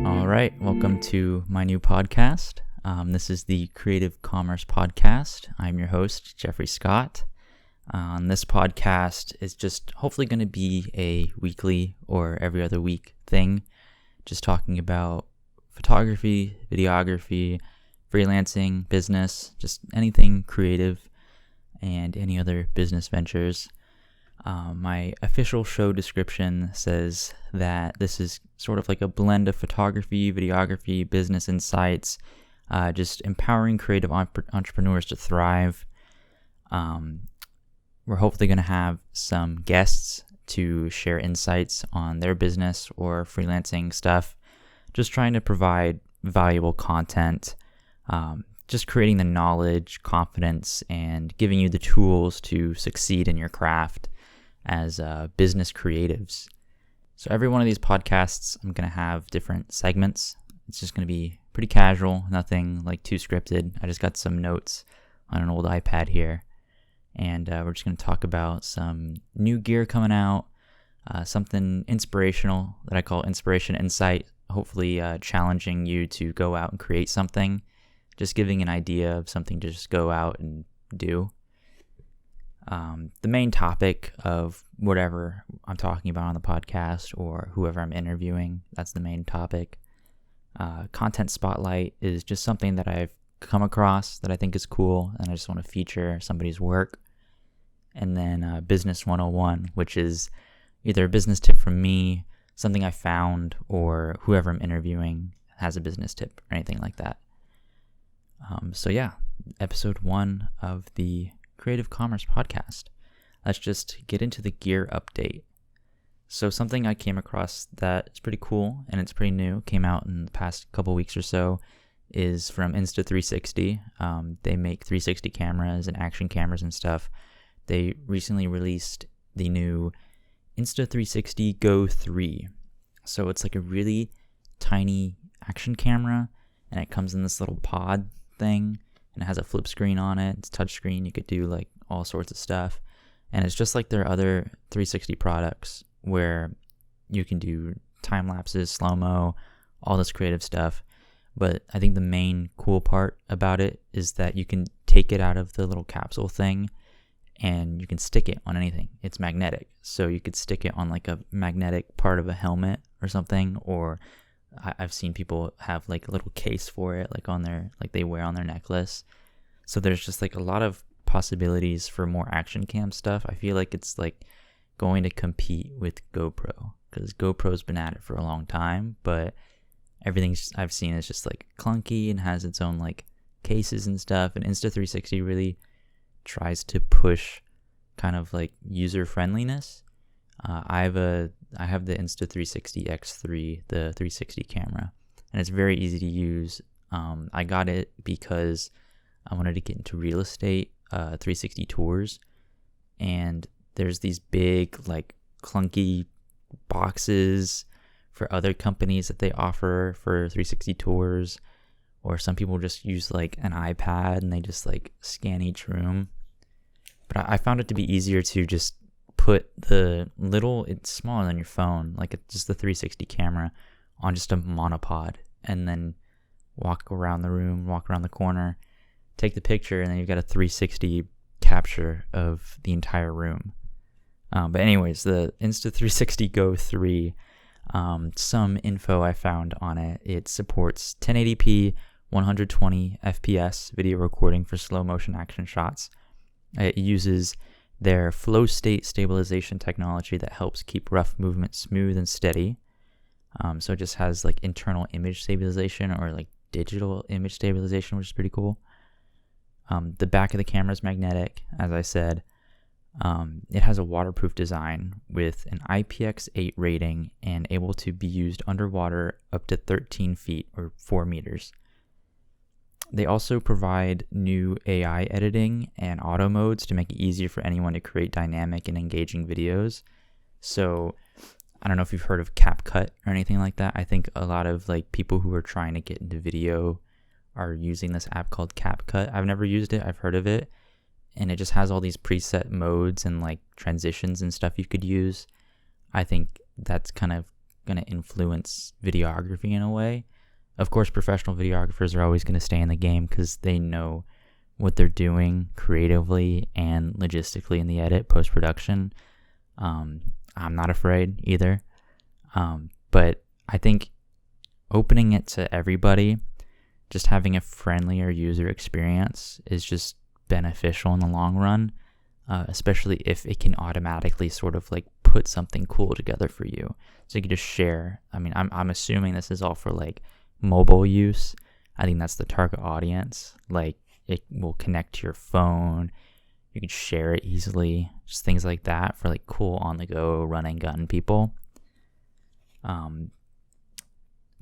All right, welcome to my new podcast. This is the Creative Commerce Podcast. I'm your host, Jeffrey Scott. This podcast is just hopefully going to be a weekly or every other week thing, just talking about photography, videography, freelancing, business, just anything creative and any other business ventures. My official show description says that this is sort of like a blend of photography, videography, business insights, just empowering creative entrepreneurs to thrive. We're hopefully going to have some guests to share insights on their business or freelancing stuff, just trying to provide valuable content, just creating the knowledge, confidence, and giving you the tools to succeed in your craft as business creatives. So every one of these podcasts, I'm going to have different segments. It's just going to be pretty casual, nothing like too scripted. I just got some notes on an old iPad here. And we're just going to talk about some new gear coming out, something inspirational that I call Inspiration Insight, hopefully challenging you to go out and create something, just giving an idea of something to just go out and do. The main topic of whatever I'm talking about on the podcast or whoever I'm interviewing, that's the main topic. Content Spotlight is just something that I've come across that I think is cool and I just want to feature somebody's work. And then Business 101, which is either a business tip from me, something I found, or whoever I'm interviewing has a business tip or anything like that. So yeah, episode 1 of the Creative Commerce Podcast. Let's just get into the gear update. So something I came across that is pretty cool and it's pretty new, came out in the past couple weeks or so, is from Insta360. They make 360 cameras and action cameras and stuff. They recently released the new Insta360 Go 3. So it's like a really tiny action camera and it comes in this little pod thing and it has a flip screen on it. It's touchscreen. You could do like all sorts of stuff. And it's just like their other 360 products where you can do time lapses, slow-mo, all this creative stuff. But I think the main cool part about it is that you can take it out of the little capsule thing and you can stick it on anything. It's magnetic. So you could stick it on like a magnetic part of a helmet or something, or I've seen people have like a little case for it, like on their, like they wear on their necklace. So there's just like a lot of possibilities for more action cam stuff. I feel like it's like going to compete with GoPro because GoPro's been at it for a long time, but everything I've seen is just like clunky and has its own like cases and stuff. And Insta360 really tries to push kind of like user friendliness. I have the Insta360 X3, the 360 camera, and it's very easy to use. I got it because I wanted to get into real estate, 360 tours, and there's these big like clunky boxes for other companies that they offer for 360 tours, or some people just use like an iPad and they just like scan each room. But I found it to be easier to just put it's smaller than your phone, like it's just the 360 camera on just a monopod and then walk around the room, walk around the corner, take the picture, and then you've got a 360 capture of the entire room. But anyways, the Insta360 Go 3, some info I found on it. It supports 1080p, 120 FPS video recording for slow motion action shots. It uses their flow state stabilization technology that helps keep rough movement smooth and steady. So it just has like internal image stabilization or like digital image stabilization, which is pretty cool. The back of the camera is magnetic, as I said. It has a waterproof design with an IPX8 rating and able to be used underwater up to 13 feet or 4 meters. They also provide new AI editing and auto modes to make it easier for anyone to create dynamic and engaging videos. So I don't know if you've heard of CapCut or anything like that. I think a lot of like people who are trying to get into video are using this app called CapCut. I've never used it. I've heard of it. and it just has all these preset modes and like transitions and stuff you could use. I think that's kind of going to influence videography in a way. Of course, professional videographers are always going to stay in the game because they know what they're doing creatively and logistically in the edit, post-production. I'm not afraid either. But I think opening it to everybody, just having a friendlier user experience is just beneficial in the long run, especially if it can automatically sort of like put something cool together for you. So you can just share. I mean, I'm assuming this is all for like mobile use. I think that's the target audience. Like it will connect to your phone. You can share it easily. Just things like that for like cool on the go run and gun people.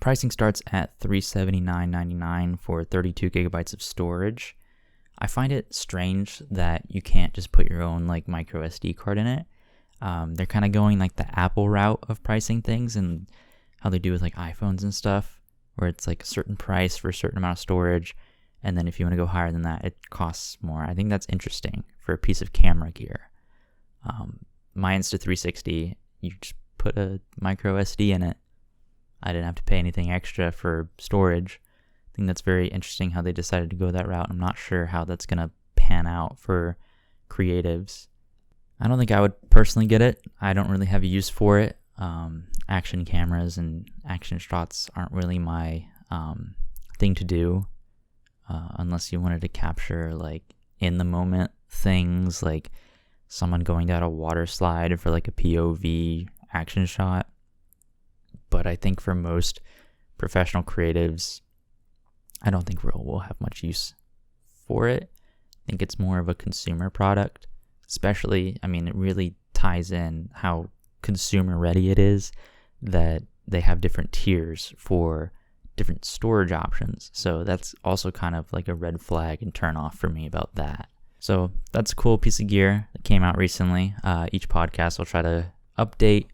Pricing starts at $379.99 for 32 gigabytes of storage. I find it strange that you can't just put your own like micro SD card in it. They're kind of going like the Apple route of pricing things and how they do with like iPhones and stuff, where it's like a certain price for a certain amount of storage, and then if you want to go higher than that, it costs more. I think that's interesting for a piece of camera gear. My Insta360, you just put a micro SD in it. I didn't have to pay anything extra for storage. I think that's very interesting how they decided to go that route. I'm not sure how that's going to pan out for creatives. I don't think I would personally get it. I don't really have a use for it. Action cameras and action shots aren't really my thing to do, unless you wanted to capture like in the moment things, like someone going down a water slide for like a POV action shot. But I think for most professional creatives, I don't think we'll have much use for it. I think it's more of a consumer product, especially, I mean, it really ties in how consumer ready it is that they have different tiers for different storage options. So that's also kind of like a red flag and turn off for me about that. So that's a cool piece of gear that came out recently. Each podcast I'll try to update.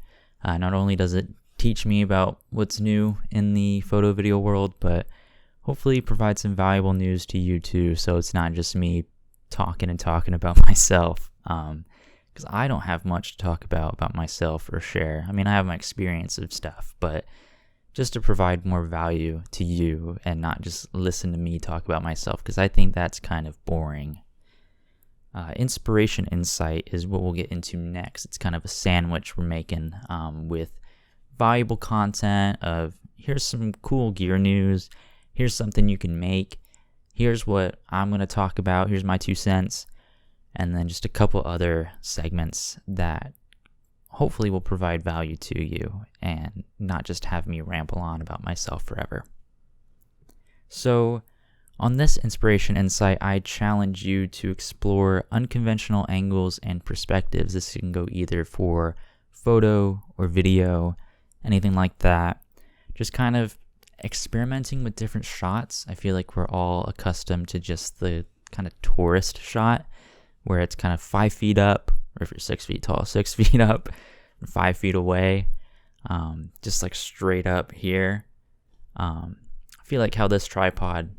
Not only does it teach me about what's new in the photo video world, but hopefully provide some valuable news to you too, so it's not just me talking about myself, because I don't have much to talk about myself or share. I mean, I have my experience of stuff, but just to provide more value to you and not just listen to me talk about myself, because I think that's kind of boring. Inspiration insight is what we'll get into next. It's kind of a sandwich we're making with valuable content of here's some cool gear news, here's something you can make, here's what I'm going to talk about, here's my 2 cents, and then just a couple other segments that hopefully will provide value to you and not just have me ramble on about myself forever. So on this Inspiration Insight, I challenge you to explore unconventional angles and perspectives. This can go either for photo or video, anything like that. Just kind of experimenting with different shots. I feel like we're all accustomed to just the kind of tourist shot where it's kind of 5 feet up, or if you're 6 feet tall, 6 feet up, and 5 feet away, just like straight up here. I feel like how this tripod,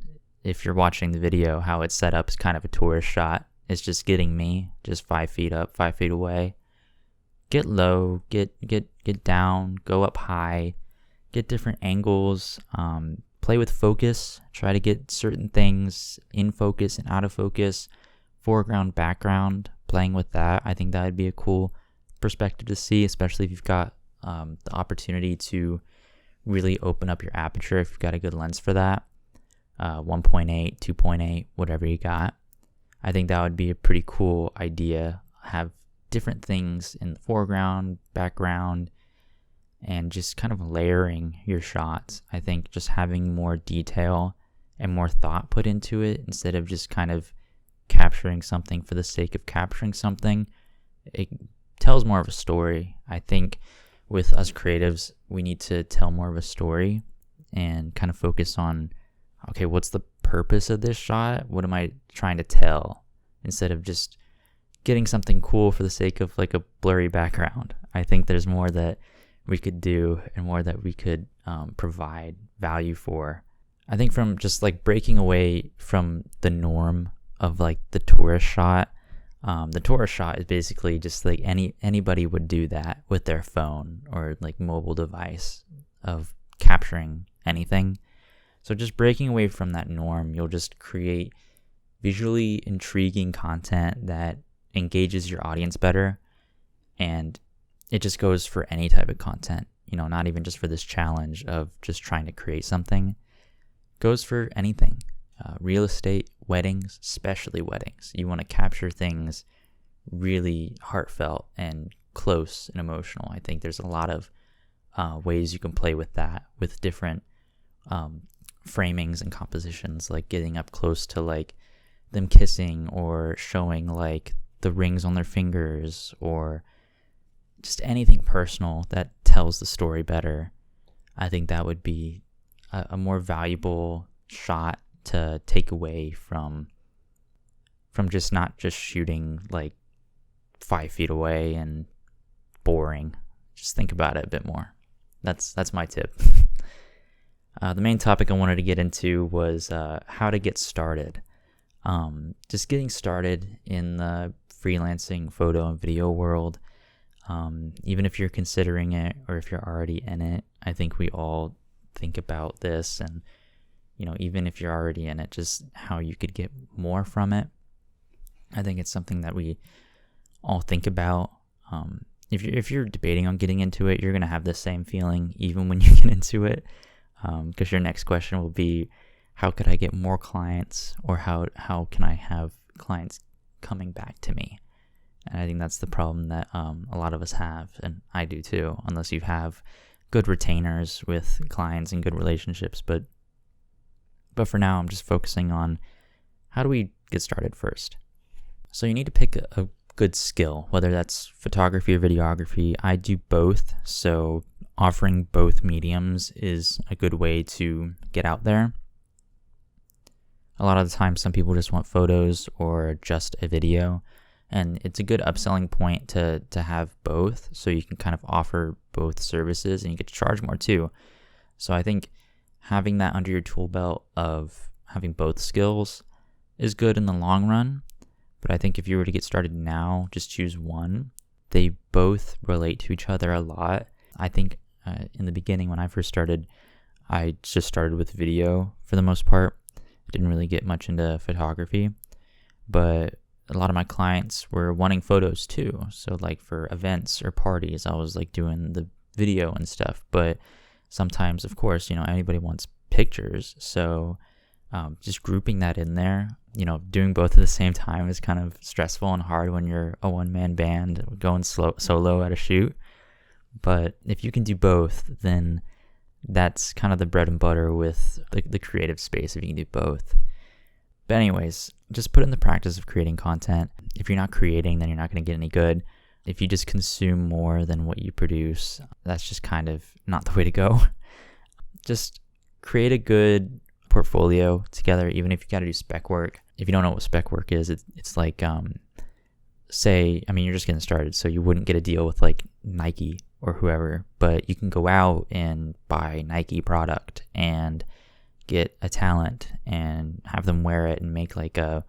if you're watching the video, how it's set up is kind of a tourist shot. It's just getting me just 5 feet up, 5 feet away. Get low, get down, go up high, get different angles, play with focus, try to get certain things in focus and out of focus, foreground, background, playing with that. I think that would be a cool perspective to see, especially if you've got the opportunity to really open up your aperture, if you've got a good lens for that, 1.8, 2.8, whatever you got. I think that would be a pretty cool idea. Have different things in the foreground, background, and just kind of layering your shots. I think just having more detail and more thought put into it instead of just kind of capturing something for the sake of capturing something, it tells more of a story. I think with us creatives, we need to tell more of a story and kind of focus on, okay, what's the purpose of this shot? What am I trying to tell? Instead of just getting something cool for the sake of like a blurry background. I think there's more that we could do and more that we could provide value for. I think from just like breaking away from the norm of like the tourist shot, The tourist shot is basically just like anybody would do that with their phone or like mobile device of capturing anything. So just breaking away from that norm, you'll just create visually intriguing content that engages your audience better. And it just goes for any type of content, not even just for this challenge of just trying to create something. It goes for anything. Real estate, weddings, especially weddings. You want to capture things really heartfelt and close and emotional. I think there's a lot of ways you can play with that, with different framings and compositions, like getting up close to like them kissing or showing like the rings on their fingers, or just anything personal that tells the story better. I think that would be a more valuable shot to take away from just not just shooting like 5 feet away and boring. Just think about it a bit more. That's my tip. The main topic I wanted to get into was how to get started. Just getting started in the freelancing photo and video world. Even if you're considering it or if you're already in it, I think we all think about this, and even if you're already in it, just how you could get more from it. I think it's something that we all think about. If you're debating on getting into it, you're gonna have the same feeling even when you get into it, because your next question will be, how could I get more clients, or how can I have clients coming back to me? And I think that's the problem that a lot of us have, and I do too, unless you have good retainers with clients and good relationships. But for now, I'm just focusing on how do we get started first. So you need to pick a good skill, whether that's photography or videography. I do both, so offering both mediums is a good way to get out there. A lot of the time, some people just want photos or just a video, and it's a good upselling point to have both, so you can kind of offer both services and you get to charge more too. So I think having that under your tool belt of having both skills is good in the long run. But I think if you were to get started now, just choose one. They both relate to each other a lot. I think in the beginning when I first started, I just started with video for the most part. I didn't really get much into photography, but a lot of my clients were wanting photos too. So like for events or parties, I was like doing the video and stuff. But sometimes, of course, anybody wants pictures. So just grouping that in there, doing both at the same time is kind of stressful and hard when you're a one-man band going solo at a shoot. But if you can do both, then that's kind of the bread and butter with the creative space, if you can do both. But anyways, just put in the practice of creating content. If you're not creating, then you're not going to get any good. If you just consume more than what you produce, that's just kind of not the way to go. Just create a good portfolio together, even if you got to do spec work. If you don't know what spec work is, it's like, you're just getting started, so you wouldn't get a deal with like Nike or whoever, but you can go out and buy Nike product and get a talent and have them wear it and make a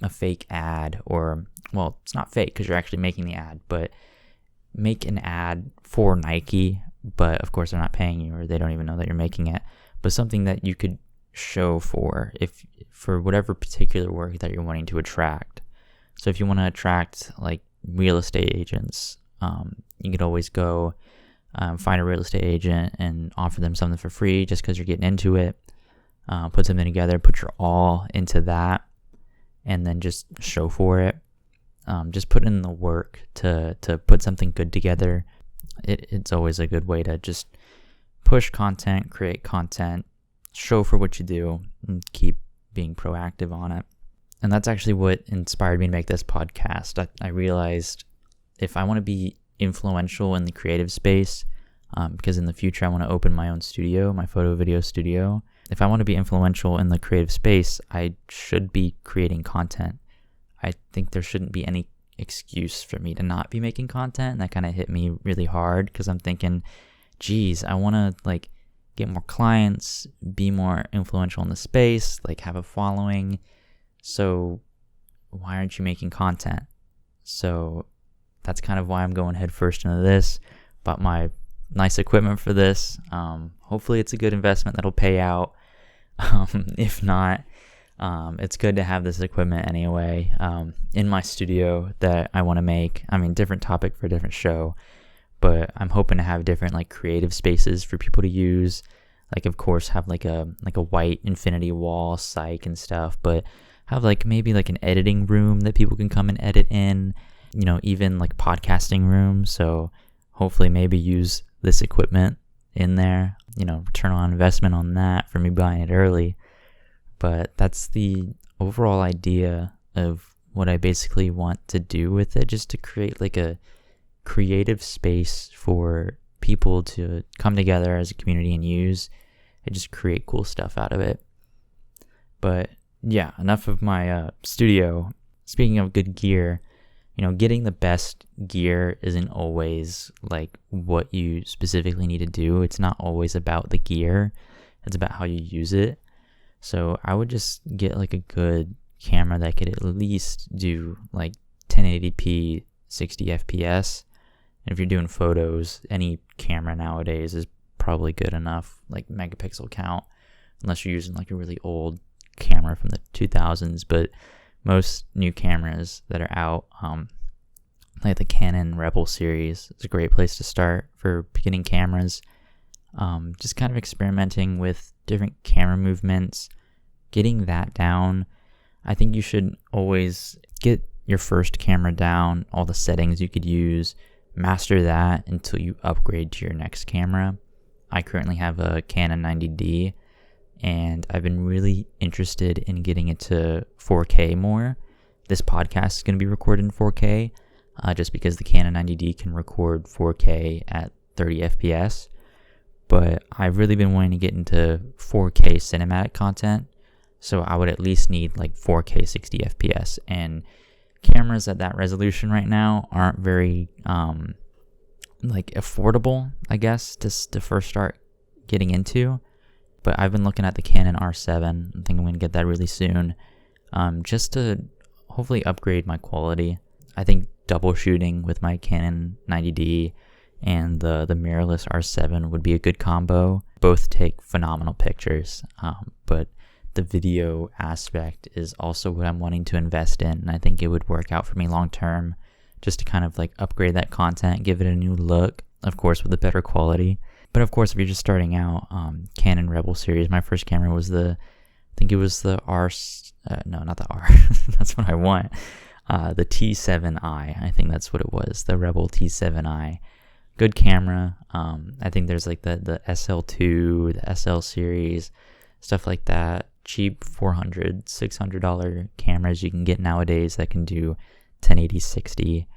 fake ad, or, well, it's not fake because you're actually making the ad, but make an ad for Nike, but of course they're not paying you, or they don't even know that you're making it, but something that you could show for whatever particular work that you're wanting to attract. So if you want to attract like real estate agents, you could always go find a real estate agent and offer them something for free just because you're getting into it. Put something together, put your all into that, and then just show for it. Just put in the work to put something good together. It's always a good way to just push content, create content, show for what you do, and keep being proactive on it. And that's actually what inspired me to make this podcast. I realized if I want to be influential in the creative space, because in the future I want to open my own studio, my photo video studio. If I want to be influential in the creative space, I should be creating content. I think there shouldn't be any excuse for me to not be making content. And that kind of hit me really hard because I'm thinking, geez, I want to like get more clients, be more influential in the space, like have a following. So why aren't you making content? So that's kind of why I'm going head first into this. Bought my nice equipment for this. Hopefully it's a good investment that'll pay out. If not, it's good to have this equipment anyway, in my studio that I want to make. I mean, different topic for a different show, but I'm hoping to have different like creative spaces for people to use. Like, of course, have like a white infinity wall, psych and stuff, but have like maybe like an editing room that people can come and edit in, even like podcasting room. So hopefully maybe use this equipment in there, return on investment on that for me buying it early. But that's the overall idea of what I basically want to do with it, just to create like a creative space for people to come together as a community and use and just create cool stuff out of it. But yeah, enough of my studio. Speaking of good gear, getting the best gear isn't always like what you specifically need to do. It's not always about the gear. It's about how you use it. So I would just get like a good camera that could at least do like 1080p, 60 FPS. And if you're doing photos, any camera nowadays is probably good enough, like megapixel count, unless you're using like a really old camera from the 2000s. But most new cameras that are out, like the Canon Rebel series, is a great place to start for beginning cameras. Just kind of experimenting with different camera movements, getting that down. I think you should always get your first camera down, all the settings you could use, master that until you upgrade to your next camera. I currently have a Canon 90D, and I've been really interested in getting it to 4K more. This podcast is going to be recorded in 4K, just because the Canon 90D can record 4K at 30 FPS. But I've really been wanting to get into 4K cinematic content, so I would at least need like 4K 60 FPS. And cameras at that resolution right now aren't very like affordable, I guess, to first start getting into. But I've been looking at the Canon R7. I think I'm going to get that really soon, just to hopefully upgrade my quality. I think double shooting with my Canon 90D and the mirrorless R7 would be a good combo. Both take phenomenal pictures, but the video aspect is also what I'm wanting to invest in, and I think it would work out for me long term, just to kind of like upgrade that content, give it a new look, of course with a better quality. But of course, if you're just starting out, Canon Rebel series, my first camera was the R, no, not the R, that's what I want, the T7i, I think that's what it was, the Rebel T7i. Good camera. I think there's like the SL2, the SL series, stuff like that. Cheap $400, $600 cameras you can get nowadays that can do 1080, 60,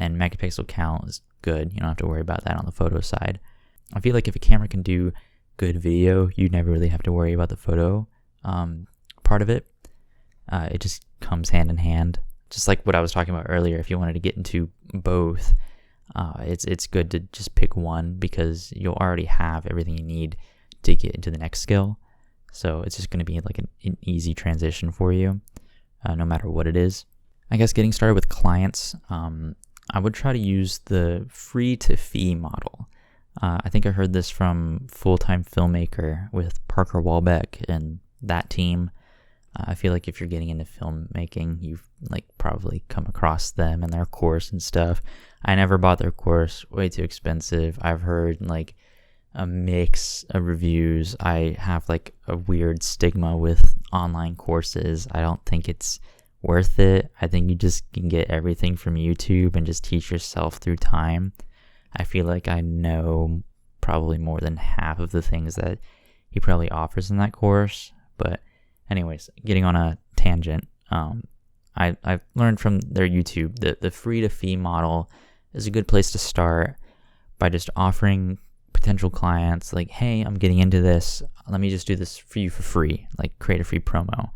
and megapixel count is good. You don't have to worry about that on the photo side. I feel like if a camera can do good video, you never really have to worry about the photo part of it. It just comes hand in hand. Just like what I was talking about earlier, if you wanted to get into both, it's good to just pick one, because you'll already have everything you need to get into the next skill. So it's just going to be like an easy transition for you, no matter what it is. I guess getting started with clients, I would try to use the free to fee model. I think I heard this from Full-Time Filmmaker with Parker Walbeck and that team. I feel like if you're getting into filmmaking, you've like probably come across them and their course and stuff. I never bought their course, way too expensive. I've heard like a mix of reviews. I have like a weird stigma with online courses. I don't think it's worth it. I think you just can get everything from YouTube and just teach yourself through time. I feel like I know probably more than half of the things that he probably offers in that course. But anyways, getting on a tangent, I've learned from their YouTube that the free to fee model is a good place to start, by just offering potential clients like, hey, I'm getting into this, let me just do this for you for free, like create a free promo.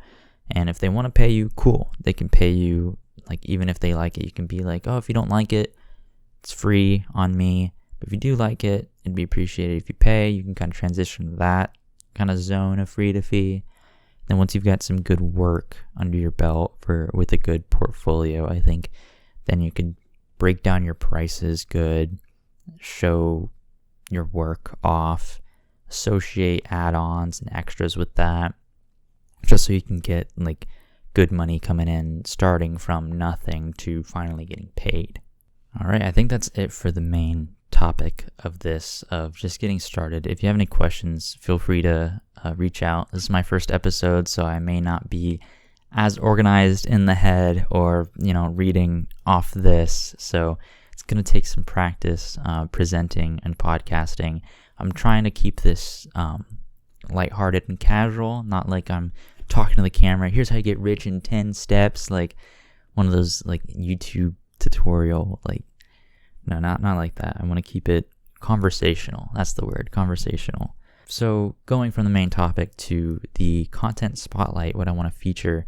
And if they want to pay you, cool, they can pay you. Like, even if they like it, you can be like, oh, if you don't like it, it's free on me, but if you do like it, it'd be appreciated if you pay. You can kind of transition to that kind of zone of free to fee. Then once you've got some good work under your belt with a good portfolio, I think then you could break down your prices good, show your work off, associate add-ons and extras with that, just so you can get like good money coming in, starting from nothing to finally getting paid. All right, I think that's it for the main topic of this, of just getting started. If you have any questions, feel free to reach out. This is my first episode, so I may not be as organized in the head or, reading off this. So it's going to take some practice presenting and podcasting. I'm trying to keep this lighthearted and casual, not like I'm talking to the camera. Here's how you get rich in 10 steps, like one of those like YouTube tutorial, no, not like that. I want to keep it conversational. That's the word, conversational. So going from the main topic to the content spotlight, what I want to feature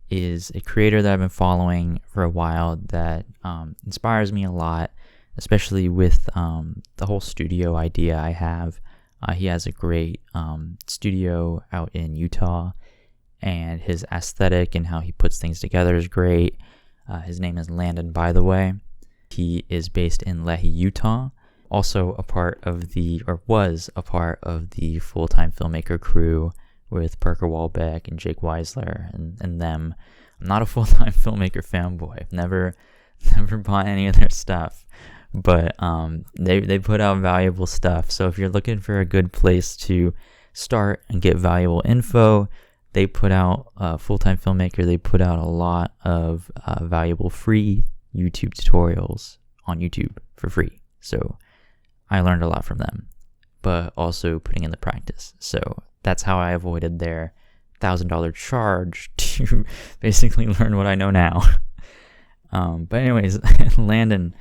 is a creator that I've been following for a while that inspires me a lot, especially with the whole studio idea I have. He has a great studio out in Utah, and his aesthetic and how he puts things together is great. His name is Landon, by the way. He is based in Lehi, Utah. Also was a part of the full-time filmmaker crew with Parker Walbeck and Jake Weisler and them. I'm not a full-time filmmaker fanboy. I've never bought any of their stuff, but they put out valuable stuff. So if you're looking for a good place to start and get valuable info, they put out full-time filmmaker. They put out a lot of valuable free YouTube tutorials on YouTube for free. So I learned a lot from them, but also putting in the practice. So that's how I avoided their $1,000 charge to basically learn what I know now. But anyways, Landon,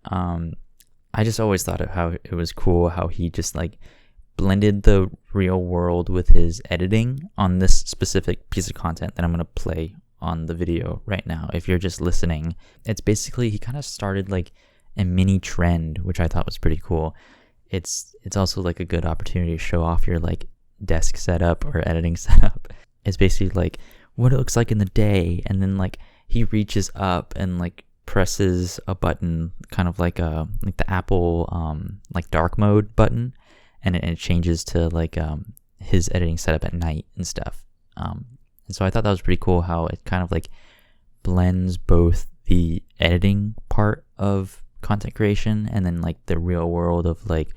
I just always thought of how it was cool how he just like blended the real world with his editing on this specific piece of content that I'm going to play on the video right now. If you're just listening, it's basically, he kind of started like a mini trend, which I thought was pretty cool. It's also like a good opportunity to show off your like desk setup or editing setup. It's basically like what it looks like in the day, and then like he reaches up and like presses a button, kind of like the Apple like dark mode button, and it changes to like his editing setup at night and stuff. And so I thought that was pretty cool how it kind of like blends both the editing part of content creation and then like the real world of like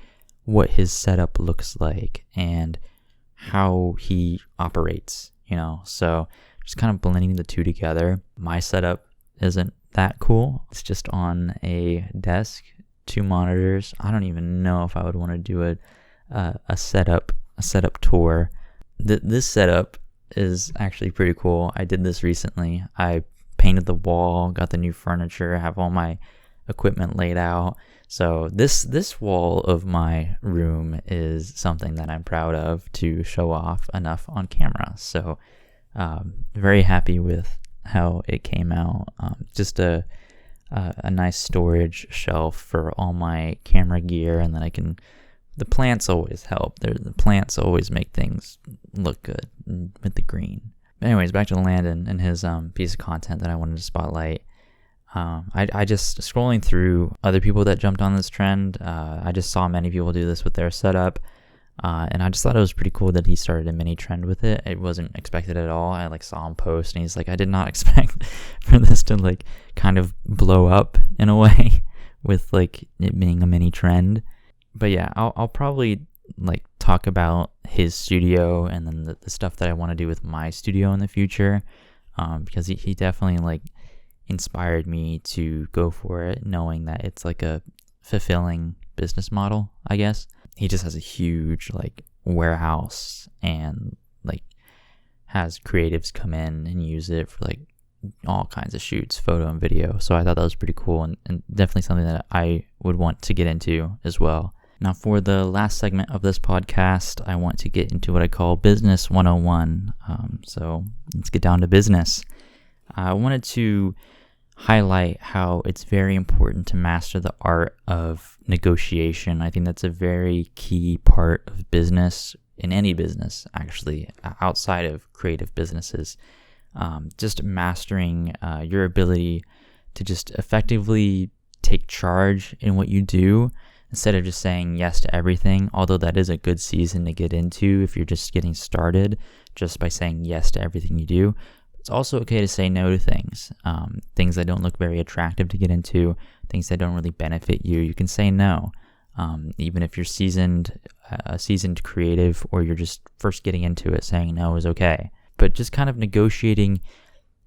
what his setup looks like and how he operates, so just kind of blending the two together. My setup isn't that cool. It's just on a desk, 2 monitors. I don't even know if I would want to do a setup tour. This setup is actually pretty cool. I did this recently. I painted the wall, got the new furniture, have all my equipment laid out. So this wall of my room is something that I'm proud of to show off enough on camera. So very happy with how it came out. Just a nice storage shelf for all my camera gear, and then the plants always help. The plants always make things look good with the green. But anyways, back to Landon and his piece of content that I wanted to spotlight. I just scrolling through other people that jumped on this trend. I just saw many people do this with their setup, and I just thought it was pretty cool that he started a mini trend with it. It wasn't expected at all. I like saw him post, and he's like, I did not expect for this to like kind of blow up in a way with like it being a mini trend. But yeah, I'll probably like talk about his studio and then the stuff that I want to do with my studio in the future, because he definitely like inspired me to go for it, knowing that it's like a fulfilling business model, I guess. He just has a huge like warehouse and like has creatives come in and use it for like all kinds of shoots, photo and video. So I thought that was pretty cool and definitely something that I would want to get into as well. Now, for the last segment of this podcast, I want to get into what I call Business 101. So let's get down to business. I wanted to highlight how it's very important to master the art of negotiation. I think that's a very key part of business in any business, actually, outside of creative businesses. Just mastering your ability to just effectively take charge in what you do instead of just saying yes to everything, although that is a good season to get into if you're just getting started, just by saying yes to everything you do. It's also okay to say no to things, things that don't look very attractive to get into, things that don't really benefit you. You can say no, even if you're a seasoned creative, or you're just first getting into it. Saying no is okay, but just kind of negotiating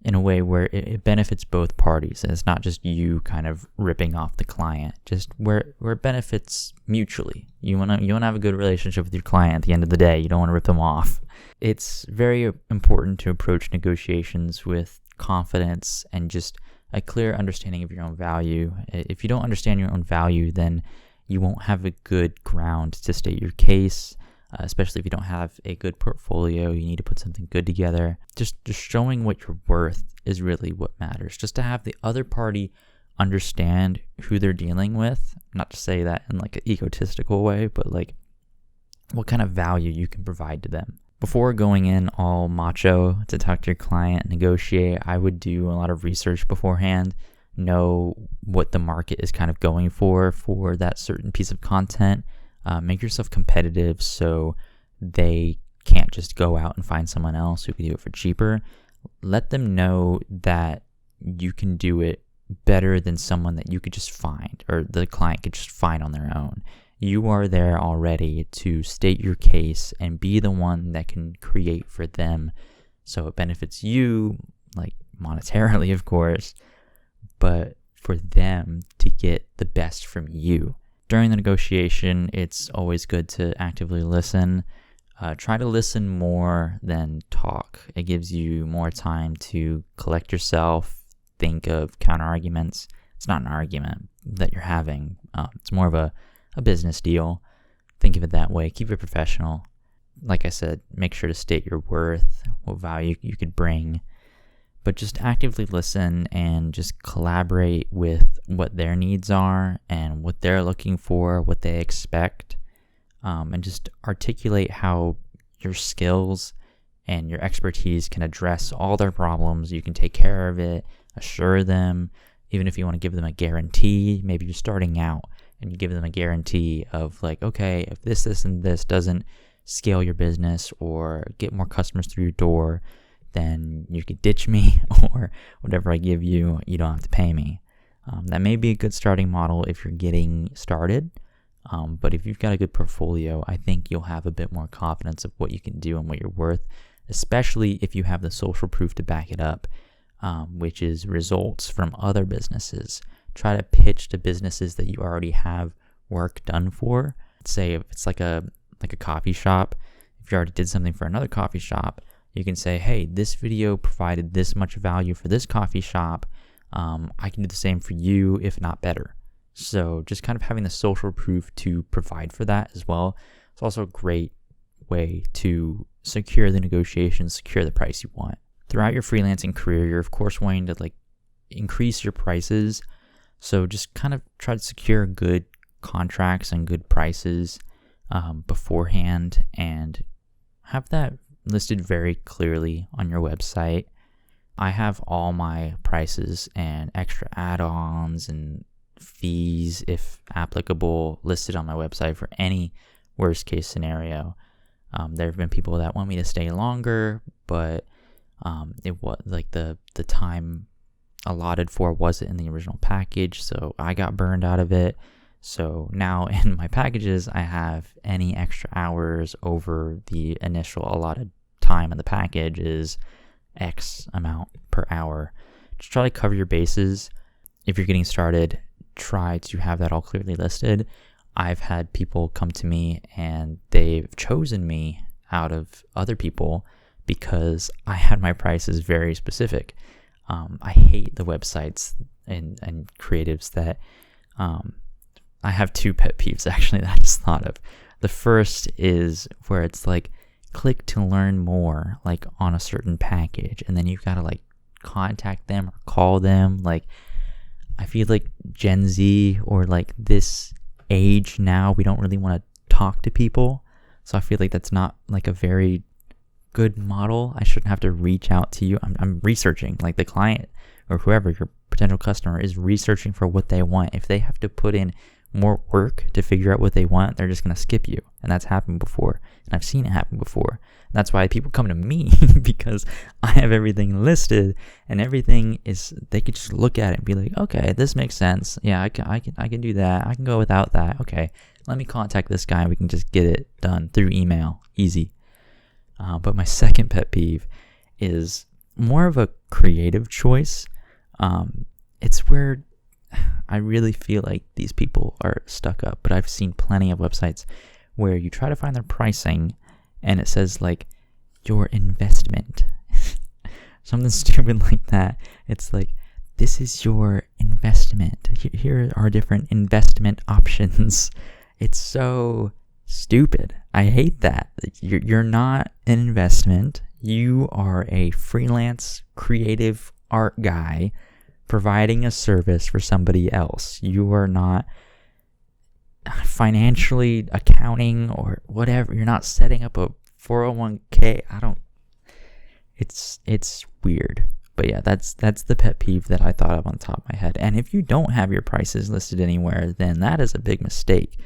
in a way where it benefits both parties, and it's not just you kind of ripping off the client. Just where it benefits mutually. You wanna have a good relationship with your client at the end of the day. You don't want to rip them off. It's very important to approach negotiations with confidence and just a clear understanding of your own value. If you don't understand your own value, then you won't have a good ground to state your case. Especially if you don't have a good portfolio, you need to put something good together. Just showing what you're worth is really what matters. Just to have the other party understand who they're dealing with. Not to say that in like an egotistical way, but like what kind of value you can provide to them. Before going in all macho to talk to your client, negotiate, I would do a lot of research beforehand, know what the market is kind of going for that certain piece of content. Make yourself competitive so they can't just go out and find someone else who can do it for cheaper. Let them know that you can do it better than someone that you could just find, or the client could just find on their own. You are there already to state your case and be the one that can create for them, so it benefits you, like monetarily, of course, but for them to get the best from you. During the negotiation, it's always good to actively listen. Try to listen more than talk. It gives you more time to collect yourself, think of counter arguments. It's not an argument that you're having. It's more of a business deal. Think of it that way. Keep it professional. Like I said, make sure to state your worth, what value you could bring. But just actively listen and just collaborate with what their needs are and what they're looking for, what they expect, and just articulate how your skills and your expertise can address all their problems. You can take care of it, assure them, even if you want to give them a guarantee. Maybe you're starting out and you give them a guarantee of like, okay, if this, and this doesn't scale your business or get more customers through your door, then you could ditch me, or whatever I give you, you don't have to pay me. That may be a good starting model if you're getting started, but if you've got a good portfolio, I think you'll have a bit more confidence of what you can do and what you're worth, especially if you have the social proof to back it up, which is results from other businesses. Try to pitch to businesses that you already have work done for. Say if it's like a coffee shop, if you already did something for another coffee shop, you can say, hey, this video provided this much value for this coffee shop. I can do the same for you, if not better. So just kind of having the social proof to provide for that as well. It's also a great way to secure the negotiations, secure the price you want. Throughout your freelancing career, you're of course wanting to increase your prices. So just kind of try to secure good contracts and good prices beforehand, and have that listed very clearly on your website. I have all my prices and extra add-ons and fees, if applicable, listed on my website for any worst case scenario. There have been people that want me to stay longer, but it was like the time allotted for wasn't in the original package, so I got burned out of it. So now in my packages, I have any extra hours over the initial allotted time in the package is X amount per hour. Just try to cover your bases. If you're getting started, try to have that all clearly listed. I've had people come to me and they've chosen me out of other people because I had my prices very specific. I hate the websites and creatives that I have two pet peeves actually that I just thought of. The first is where it's like, click to learn more, like on a certain package, and then you've got to contact them or call them. I feel like Gen Z or this age now, we don't really want to talk to people. So I feel like that's not like a very good model. I shouldn't have to reach out to you. I'm researching, like the client or whoever, your potential customer, is researching for what they want. If they have to put in more work to figure out what they want, they're just going to skip you. And that's happened before. And I've seen it happen before. And that's why people come to me because I have everything listed and everything is, they could just look at it and be like, okay, this makes sense. Yeah, I can do that. I can go without that. Okay, let me contact this guy and we can just get it done through email. Easy. But my second pet peeve is more of a creative choice. It's where I really feel like these people are stuck up, but I've seen plenty of websites where you try to find their pricing and it says like your investment, something stupid like that. It's like, this is your investment. Here are different investment options. It's so stupid. I hate that. You're not an investment. You are a freelance creative art guy providing a service for somebody else. You are not financially accounting or whatever. You're not setting up a 401k. It's weird. But yeah, that's the pet peeve that I thought of on top of my head. And if you don't have your prices listed anywhere, then that is a big mistake.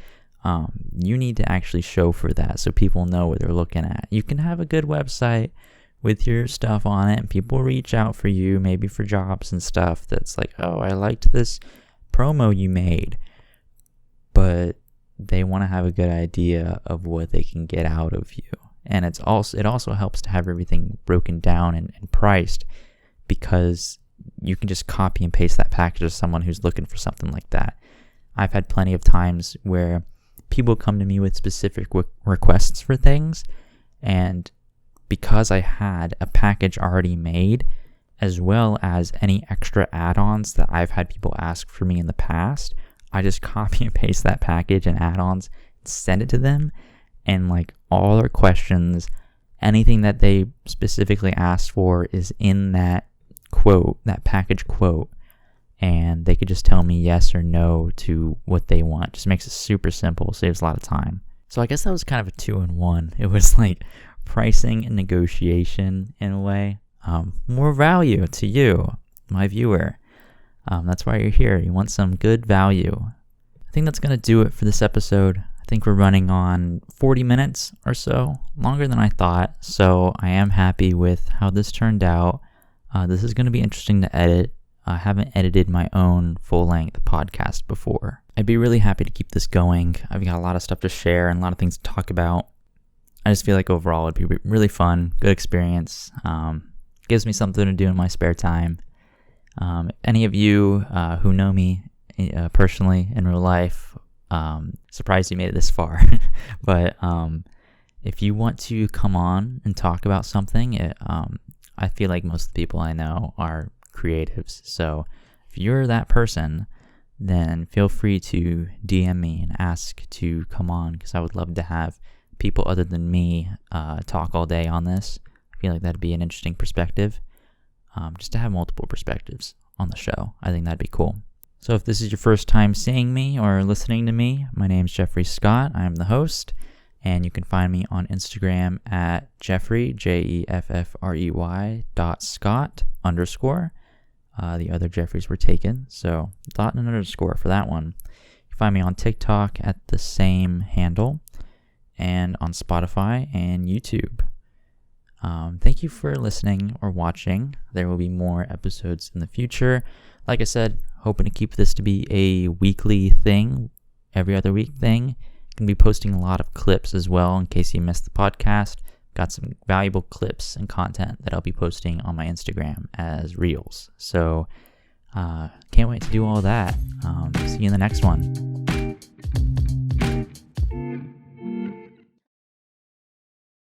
You need to actually show for that so people know what they're looking at. You can have a good website with your stuff on it and people reach out for you, maybe for jobs and stuff that's like, oh, I liked this promo you made, but they want to have a good idea of what they can get out of you. And it also helps to have everything broken down and priced, because you can just copy and paste that package to someone who's looking for something like that. I've had plenty of times where people come to me with specific requests for things, and because I had a package already made, as well as any extra add-ons that I've had people ask for me in the past, I just copy and paste that package and add-ons, send it to them, and like all their questions, anything that they specifically asked for is in that quote, that package quote, and they could just tell me yes or no to what they want. Just makes it super simple, saves a lot of time. So I guess that was kind of a 2-in-1. It was like pricing and negotiation in a way. More value to you, my viewer. That's why you're here. You want some good value. I think that's going to do it for this episode. I think we're running on 40 minutes or so, longer than I thought. So I am happy with how this turned out. This is going to be interesting to edit. I haven't edited my own full-length podcast before. I'd be really happy to keep this going. I've got a lot of stuff to share and a lot of things to talk about. I just feel like overall it'd be really fun, good experience. Gives me something to do in my spare time. Any of you who know me personally in real life, surprised you made it this far. But if you want to come on and talk about something, I feel like most of the people I know are creatives. So if you're that person, then feel free to DM me and ask to come on, because I would love to have people other than me talk all day on this. I feel like that'd be an interesting perspective, just to have multiple perspectives on the show. I think that'd be cool. So if this is your first time seeing me or listening to me, my name's Jeffrey Scott. I'm the host, and you can find me on Instagram at Jeffrey, JEFFREY.Scott_. The other Jeffreys were taken, so thought and an underscore for that one. You can find me on TikTok at the same handle, and on Spotify and YouTube. Thank you for listening or watching. There will be more episodes in the future. Like I said, hoping to keep this to be a weekly thing, every other week thing. Going to be posting a lot of clips as well in case you missed the podcast. Got some valuable clips and content that I'll be posting on my Instagram as reels. So can't wait to do all that. See you in the next one.